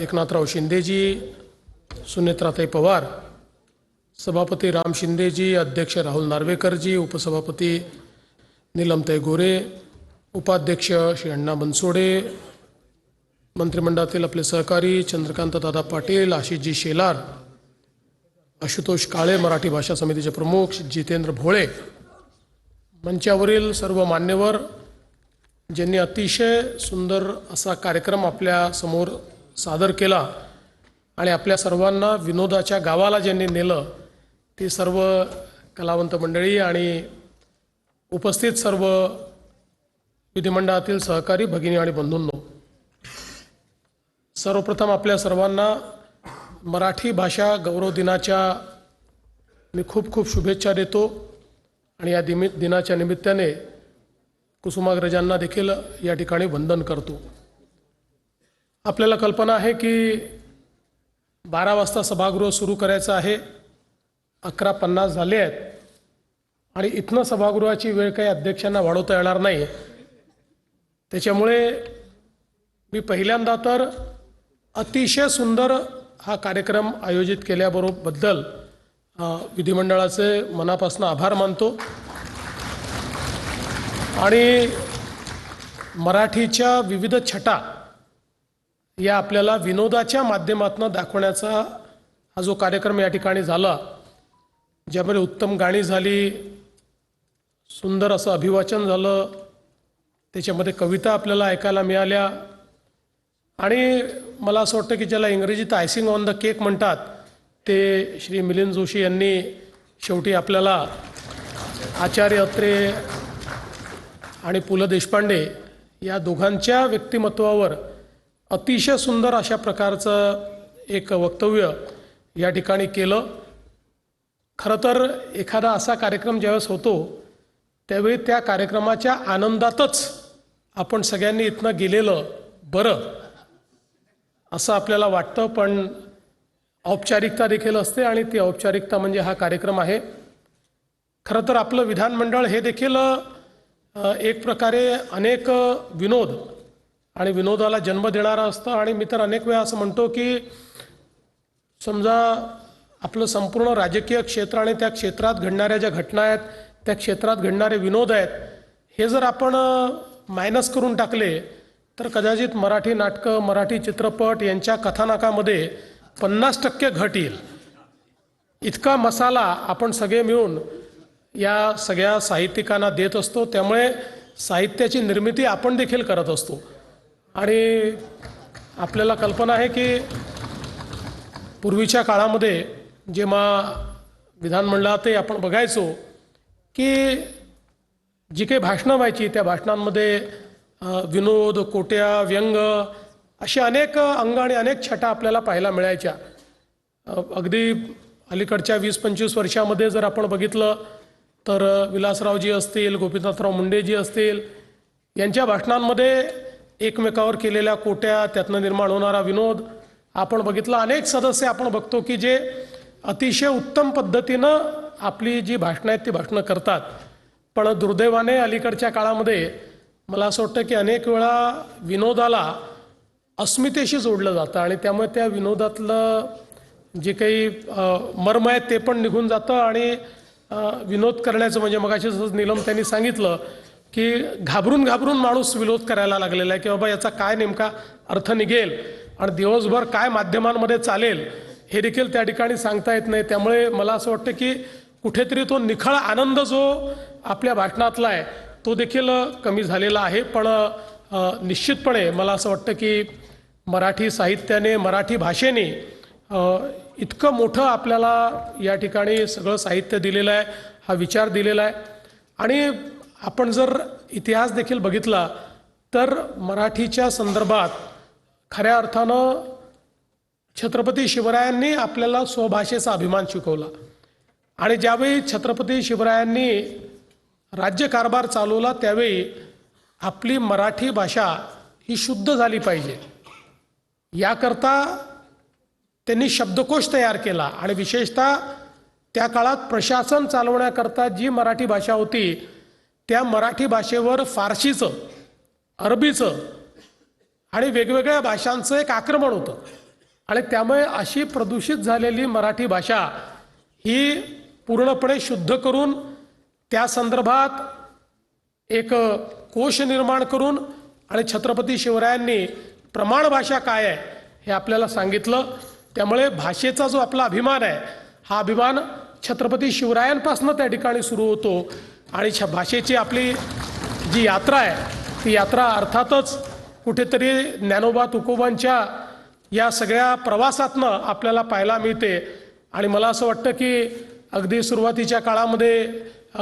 एकनाथराव शिंदेजी, सुनेत्राताई पवार, सभापती राम शिंदेजी, अध्यक्ष राहुल नार्वेकरजी, उपसभापती नीलमताई गोरे, उपाध्यक्ष श्री अण्णा बनसोडे, मंत्रिमंडळातील आपले सहकारी चंद्रकांत दादा पाटील, आशिषजी शेलार, आशुतोष काळे, मराठी भाषा समितीचे प्रमुख जितेंद्र भोळे, मंचावरील सर्व मान्यवर ज्यांनी अतिशय सुंदर असा कार्यक्रम आपल्या समोर सादर केला आणि आपल्या सर्वांना विनोदाच्या गावाला ज्यांनी नेलं ती सर्व कलावंत मंडळी आणि उपस्थित सर्व विधिमंडळातील सहकारी भगिनी आणि बंधूंनो, सर्वप्रथम आपल्या सर्वांना मराठी भाषा गौरव दिनाच्या मी खूप खूप शुभेच्छा देतो आणि या दिनाच्या निमित्ताने कुसुमाग्रजांना देखील या ठिकाणी वंदन करतो। आपल्याला कल्पना आहे की 12 वाजता सभागृह सुरू करायचं आहे, 11:50 झाले आहेत आणि इथनं सभागृहाची वेळ काही अध्यक्षांना वाढवता येणार नाही। त्याच्यामुळे मी पहिल्यांदा तर अतिशय सुंदर हा कार्यक्रम आयोजित केल्याबद्दल विधिमंडळाचे मनापासून आभार मानतो आणि मराठीच्या विविध छटा या आपल्याला विनोदाच्या माध्यमातून दाखवण्याचा हा जो कार्यक्रम या ठिकाणी झाला, ज्यामध्ये उत्तम गाणी झाली, सुंदर असं अभिवाचन झालं, त्याच्यामध्ये कविता आपल्याला ऐकायला मिळाल्या आणि मला असं वाटतं की ज्याला इंग्रजीत आयसिंग ऑन द केक म्हणतात ते श्री मिलिंद जोशी यांनी शेवटी आपल्याला आचार्य अत्रे आणि पु ल देशपांडे या दोघांच्या व्यक्तिमत्वावर अतिशय सुंदर अशा प्रकारचं एक वक्तव्य या ठिकाणी केलं। खरं तर एखादा असा कार्यक्रम ज्यावेळेस होतो त्यावेळी त्या कार्यक्रमाच्या आनंदातच आपण सगळ्यांनी इथनं गेलेलं बरं असं आपल्याला वाटतं, पण औपचारिकता देखील असते आणि ती औपचारिकता म्हणजे हा कार्यक्रम आहे। खरं तर आपलं विधानमंडळ हे देखील एक प्रकारे अनेक विनोद आणि विनोदाला जन्म देणारा असतं आणि मी तर अनेक वेळा असं म्हणतो की समजा आपलं संपूर्ण राजकीय क्षेत्र आणि त्या क्षेत्रात घडणाऱ्या ज्या घटना आहेत, त्या क्षेत्रात घडणारे विनोद आहेत, हे जर आपण मायनस करून टाकले तर कदाचित मराठी नाटकं, मराठी चित्रपट यांच्या कथानकामध्ये 50% घट येईल। इतका मसाला आपण सगळे मिळून या सगळ्या साहित्यिकांना देत असतो, त्यामुळे साहित्याची निर्मिती आपण देखील करत असतो आणि आपल्याला कल्पना आहे की पूर्वीच्या काळामध्ये जेव्हा विधानमंडळातही आपण बघायचो की जी काही भाषणं व्हायची त्या भाषणांमध्ये विनोद, कोट्या, व्यंग असे अनेक अंग आणि अनेक छटा आपल्याला पाहायला मिळायच्या। अगदी अलीकडच्या 20-25 वर्षामध्ये जर आपण बघितलं तर विलासरावजी असतील, गोपीनाथराव मुंडेजी असतील, यांच्या भाषणांमध्ये एकमेकावर केलेल्या कोट्या, त्यातनं निर्माण होणारा विनोद आपण बघितला। अनेक सदस्य आपण बघतो की जे अतिशय उत्तम पद्धतीनं आपली जी भाषणं आहेत ती भाषणं करतात, पण दुर्दैवाने अलीकडच्या काळामध्ये मला असं वाटतं की अनेक वेळा विनोदाला अस्मितेशी जोडलं जातं आणि त्यामुळे त्या विनोदातलं जे काही मर्म आहे ते पण निघून जातं आणि विनोद करण्याचं म्हणजे मगाशी जसं नीलम त्यांनी सांगितलं की घाबरून घाबरून माणूस विनोद करायला लागलेला आहे की बाबा याचा काय नेमका अर्थ निघेल आणि दिवसभर काय माध्यमांमध्ये चालेल हे देखील त्या ठिकाणी सांगता येत नाही। त्यामुळे मला असं वाटतं की कुठेतरी तो निखळ आनंद जो आपल्या भाषणातला आहे तो देखील कमी झालेला आहे। पण निश्चितपणे मला असं वाटतं की मराठी साहित्याने, मराठी भाषेने इतकं मोठं आपल्याला या ठिकाणी सगळं साहित्य दिलेलं आहे, हा विचार दिलेला आहे आणि आपण जर इतिहास देखील बघितला तर मराठीच्या संदर्भात खऱ्या अर्थानं छत्रपती शिवरायांनी आपल्याला स्वभाषेचा अभिमान शिकवला आणि ज्यावेळी छत्रपती शिवरायांनी राज्यकारभार चालवला त्यावेळी आपली मराठी भाषा ही शुद्ध झाली पाहिजे याकरता त्यांनी शब्दकोश तयार केला आणि विशेषतः त्या काळात प्रशासन चालवण्याकरता जी मराठी भाषा होती त्या मराठी भाषेवर फारसीचं, अरबीचं आणि वेगवेगळ्या भाषांचं एक आक्रमण होतं आणि त्यामुळे अशी प्रदूषित झालेली मराठी भाषा ही पूर्णपणे शुद्ध करून त्या संदर्भात एक कोश निर्माण करून आणि छत्रपती शिवरायांनी प्रमाण भाषा काय आहे हे आपल्याला सांगितलं। त्यामुळे भाषेचा जो आपला अभिमान आहे हा अभिमान छत्रपती शिवरायांपासून त्या ठिकाणी सुरू होतो आणि भाषेची आपली जी यात्रा आहे ती यात्रा अर्थातच कुठेतरी ज्ञानोबा तुकोबांच्या या सगळ्या प्रवासातनं आपल्याला पाहायला मिळते। आणि मला असं वाटतं की अगदी सुरुवातीच्या काळामध्ये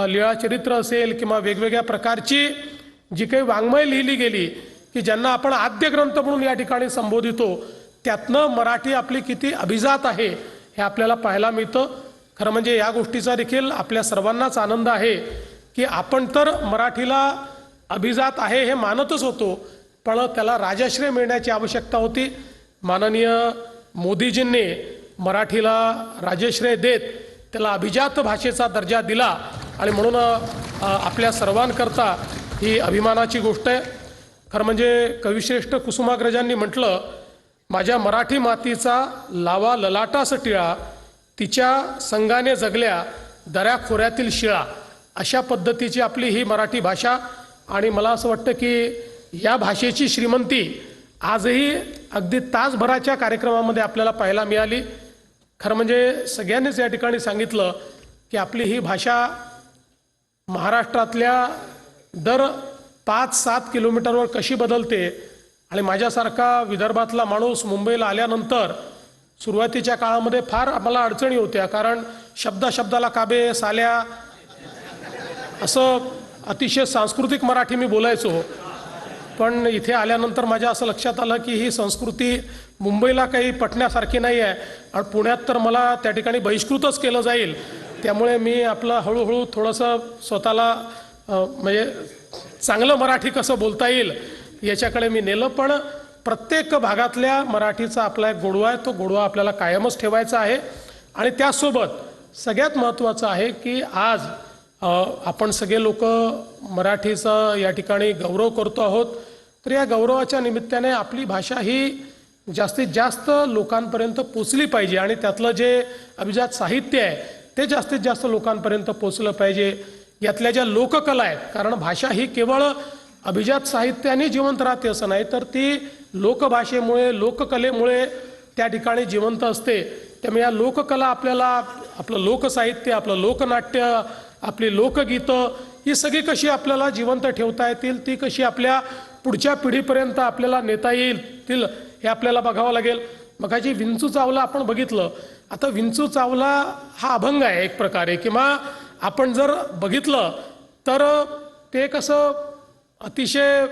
लीळाचरित्र असेल किंवा वेगवेगळ्या प्रकारची जी काही वाङ्मय लिहिली गेली की ज्यांना आपण आद्य ग्रंथ म्हणून या ठिकाणी संबोधितो त्यातनं मराठी आपली किती अभिजात आहे हे आपल्याला पाहायला मिळतं। खरं म्हणजे या गोष्टीचा देखील आपल्या सर्वांनाच आनंद आहे की आपण तर मराठीला अभिजात आहे हे मानतच होतो, पण त्याला राजश्रय मिळण्याची आवश्यकता होती। माननीय मोदीजींनी मराठीला राजश्रय देत त्याला अभिजात भाषेचा दर्जा दिला आणि म्हणून आपल्या सर्वांकरता ही अभिमानाची गोष्ट आहे। खरं म्हणजे कविश्रेष्ठ कुसुमाग्रजांनी म्हटलं, माझ्या मराठी मातीचा लावा ललाटास टिळा, तिच्या संगाने जगल्या दऱ्याखोऱ्यातील शिळा। अशा पद्धतीची आपली ही मराठी भाषा आणि मला असं वाटतं की या भाषेची श्रीमंती आजही अगदी तासभराच्या कार्यक्रमामध्ये आपल्याला पाहायला मिळाली। खरं म्हणजे सगळ्यांनीच या ठिकाणी सांगितलं की आपली ही भाषा महाराष्ट्रातल्या दर 5-7 किलोमीटरवर कशी बदलते आणि माझ्यासारखा विदर्भातला माणूस मुंबईला आल्यानंतर सुरुवातीच्या काळामध्ये फार आम्हाला अडचणी होत्या, कारण शब्दाला काबे साल्या असं अतिशय सांस्कृतिक मराठी मी बोलायचो। पण इथे आल्यानंतर माझ्या असं लक्षात आलं की ही संस्कृती मुंबईला काही पटण्यासारखी नाही आहे आणि पुण्यात तर मला त्या ठिकाणी बहिष्कृतच केलं जाईल। त्यामुळे मी आपलं हळूहळू थोडंसं स्वतःला म्हणजे चांगलं मराठी कसं बोलता येईल याच्याकडे मी नेलं। पण प्रत्येक भागातल्या मराठीचा आपला एक गोडवा आहे, तो गोडवा आपल्याला कायमच ठेवायचा आहे। आणि त्यासोबत सगळ्यात महत्त्वाचं आहे की आज आपण सगळे लोक मराठीचा या ठिकाणी गौरव करतो आहोत, तर या गौरवाच्या निमित्ताने आपली भाषा ही जास्तीत जास्त लोकांपर्यंत पोचली पाहिजे आणि त्यातलं जे अभिजात साहित्य आहे ते जास्तीत जास्त लोकांपर्यंत पोचलं पाहिजे। यातल्या ज्या लोककला आहेत, कारण भाषा ही केवळ अभिजात साहित्याने जिवंत राहते असं नाही, तर ती लोकभाषेमुळे लोककलेमुळे त्या ठिकाणी जिवंत असते। त्यामुळे या लोककला आपल्याला आपलं लोकसाहित्य, आपलं लोकनाट्य, आपली लोकगीतं ही सगळी कशी आपल्याला जिवंत ठेवता येतील, ती कशी आपल्या पुढच्या पिढीपर्यंत आपल्याला नेता येईल हे आपल्याला बघावं लागेल। मगाची विंचू चावला आपण बघितलं, आता विंचू चावला हा अभंग आहे एक प्रकारे, किंवा आपण जर बघितलं तर ते कसं अतिशय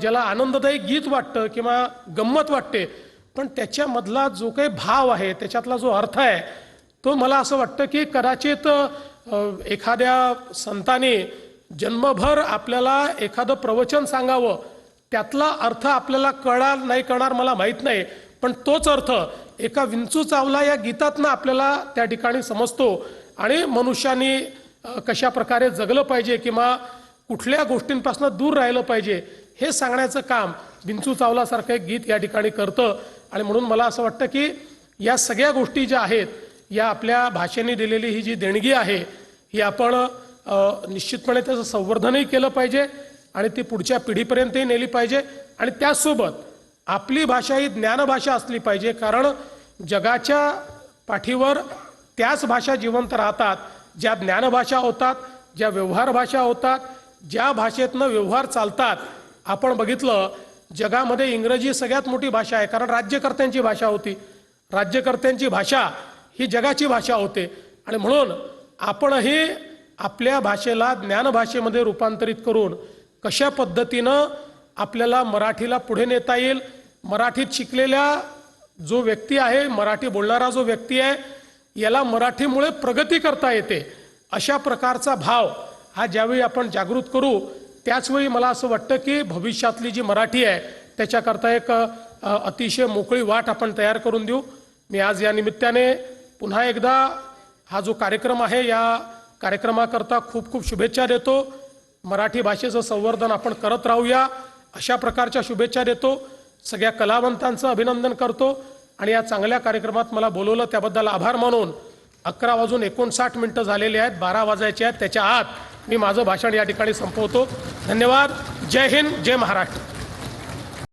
ज्याला आनंददायी गीत वाटतं किंवा गंमत वाटते, पण त्याच्यामधला जो काही भाव आहे, त्याच्यातला जो अर्थ आहे, तो मला असं वाटतं की कदाचित एखाद्या संताने जन्मभर आपल्याला एखादं प्रवचन सांगावं, त्यातला अर्थ आपल्याला कळणार नाही कळणार मला माहीत नाही, पण तोच अर्थ एका विंचू चावला या गीतातनं आपल्याला त्या ठिकाणी समजतो। आणि मनुष्याने कशा प्रकारे जगलं पाहिजे किंवा कुठल्या गोष्टींपासून दूर राहिलं पाहिजे हे सांगण्याचं काम विंचू चावलासारखं एक गीत या ठिकाणी करतं। आणि म्हणून मला असं वाटतं की या सगळ्या गोष्टी ज्या आहेत, या आपल्या भाषेने दिलेली ही जी देणगी आहे ही आपण निश्चितपणे त्याचं संवर्धनही केलं पाहिजे आणि ती पुढच्या पिढीपर्यंतही नेली पाहिजे। आणि त्याचसोबत आपली भाषा ही ज्ञानभाषा असली पाहिजे, कारण जगाच्या पाठीवर त्याच भाषा जिवंत राहतात ज्या ज्ञानभाषा होतात, ज्या व्यवहार भाषा होतात, ज्या भाषेतनं व्यवहार चालतात। आपण बघितलं जगामध्ये इंग्रजी सगळ्यात मोठी भाषा आहे, कारण राज्यकर्त्यांची भाषा होती, राज्यकर्त्यांची भाषा ही जगाची भाषा होते। आणि म्हणून आपणही आपल्या भाषेला ज्ञानभाषेमध्ये रूपांतरित करून कशा पद्धतीनं आपल्याला मराठीला पुढे नेता येईल, मराठीत शिकलेल्या जो व्यक्ती आहे, मराठी बोलणारा जो व्यक्ती आहे, याला मराठीमुळे प्रगती करता येते, अशा प्रकारचा भाव हा ज्यावेळी आपण जागृत करू त्याचवेळी मला असं वाटतं की भविष्यातली जी मराठी आहे त्याच्याकरता एक अतिशय मोकळी वाट आपण तयार करून देऊ। मी आज या निमित्ताने पुन्हा एकदा हा जो कार्यक्रम आहे या कार्यक्रमाकरता खूप खूप शुभेच्छा देतो। मराठी भाषेचं संवर्धन आपण करत राहूया अशा प्रकारच्या शुभेच्छा देतो। सगळ्या कलावंतांचं अभिनंदन करतो आणि या चांगल्या कार्यक्रमात मला बोलवलं त्याबद्दल आभार मानून 11:59 झालेले आहेत, 12 वाजायचे आहेत, त्याच्या आत मी माझं भाषण या ठिकाणी संपवतो. धन्यवाद. जय हिंद, जय महाराष्ट्र.